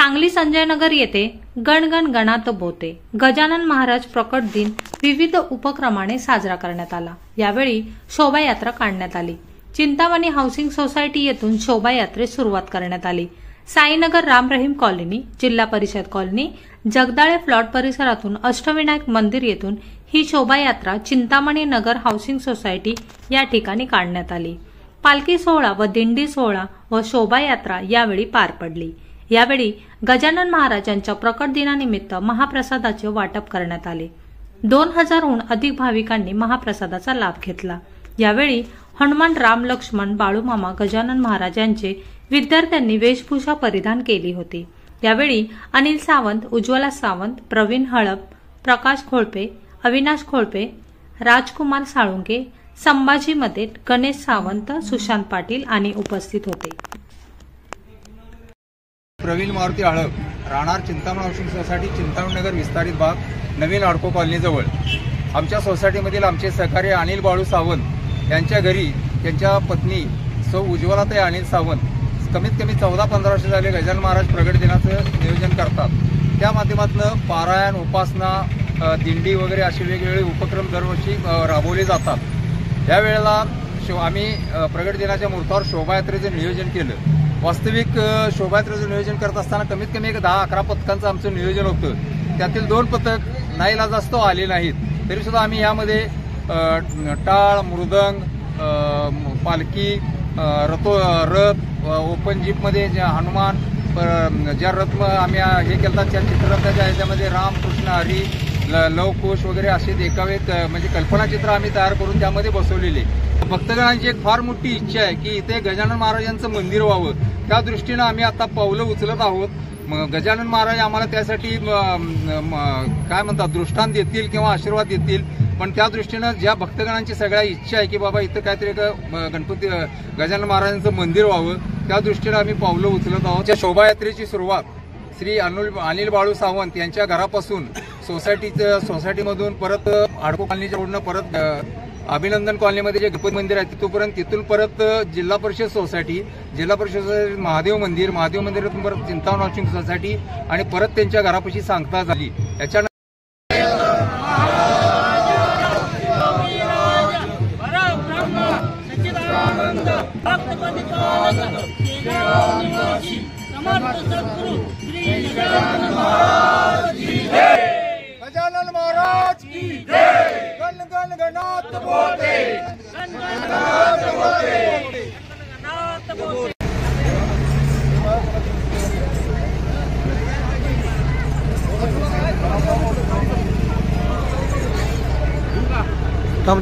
सांगली संजयनगर येथे गणगण गणात बोते गजानन महाराज प्रकट दिन विविध उपक्रमाने साजरा करण्यात आला। यावेळी शोभायात्रा काढण्यात आली। चिंतामणी हाऊसिंग सोसायटी येथून शोभायात्रेस सुरुवात करण्यात आली। साईनगर राम रहीम कॉलनी, जिल्हा परिषद कॉलनी, जगदाळे प्लॉट परिसरातून अष्टविनायक मंदिर येथून ही शोभायात्रा चिंतामणी नगर हाऊसिंग सोसायटी या ठिकाणी काढण्यात आली। पालखी सोहळा व दिंडी सोहळा व शोभायात्रा यावेळी पार पडली। यावेळी गजानन महाराजांच्या प्रकट दिनानिमित्त महाप्रसादाचे वाटप करण्यात आले। 2000हून अधिक भाविकांनी महाप्रसादाचा लाभ घेतला। यावेळी हनुमान, राम, लक्ष्मण, बाळूमामा, गजानन महाराज यांचे विद्यार्थ्यांनी वेशभूषा परिधान केली होती। यावेळी अनिल सावंत, उज्ज्वला सावंत, प्रवीण हळप, प्रकाश खोळपे, अविनाश खोळपे, राजकुमार साळुंके, संभाजी मते, गणेश सावंत, सुशांत पाटील आणि उपस्थित होते। प्रवीण मारुती हळप, राहणार चिंतामणी हाऊसिंग सोसायटी, चिंतामणी नगर विस्तारित भाग, नवीन आडको कॉलनी जवळ। आमच्या सोसायटीमधील आमचे सहकारी अनिल बाळू सावंत यांच्या घरी त्यांच्या पत्नी सौ उज्ज्वलाताई अनिल सावंत कमीत कमी 14-15 वर्ष झाले गजानन महाराज प्रगट दिनाचं नियोजन करतात। त्या माध्यमातून पारायण, उपासना, दिंडी वगैरे असे वेगवेगळे उपक्रम दरवर्षी राबवले जातात। या वेळेला आम्ही प्रगट दिनाच्या मुहूर्तावर शोभायात्रेचं नियोजन केलं। वास्तविक शोभायात्रेचं नियोजन करत असताना कमीत कमी 10-11 पथकांचं आमचं नियोजन होतं। त्यातील 2 पथक नाईलाजास्तव आले नाहीत, तरी सुद्धा आम्ही यामध्ये टाळ, मृदंग, पालखी, रथ, ओपन जीपमध्ये हनुमान, ज्या रथ आम्ही हे केलं त्या चित्ररथाच्या ह्याच्यामध्ये राम, कृष्ण, हरी, लवकुश वगैरे असे देखावेत म्हणजे कल्पनाचित्र आम्ही तयार करून त्यामध्ये बसवलेले। भक्तगणांची एक फार मोठी इच्छा आहे की इथे गजानन महाराजांचं मंदिर व्हावं। त्या दृष्टीनं आम्ही आता पावलं उचलत आहोत। गजानन महाराज आम्हाला त्यासाठी काय म्हणतात दृष्टांत देतील किंवा आशीर्वाद देतील, पण त्या दृष्टीनं ज्या भक्तगणांची सगळ्या इच्छा आहे की बाबा इथं काहीतरी गणपती गजानन महाराजांचं मंदिर व्हावं, त्या दृष्टीनं आम्ही पावलं उचलत आहोत। त्या शोभायात्रेची सुरुवात श्री अनिल बाळू सावंत यांच्या घरापासून सोसायटीमधून परत आडको कॉलनीच्या रोडनं परत अभिनंदन कॉलनीमध्ये जे गणपती मंदिर आहे तिथून परत जिल्हा परिषद सोसायटी, महादेव मंदिरातून परत चिंतामणी हाऊसिंग सोसायटी आणि परत त्यांच्या घरापाशी सांगता झाली। याच्या गजानन महाराज की जय, गण गण गणात बोते, गण गण गणात बोते, गणात बोते। थांब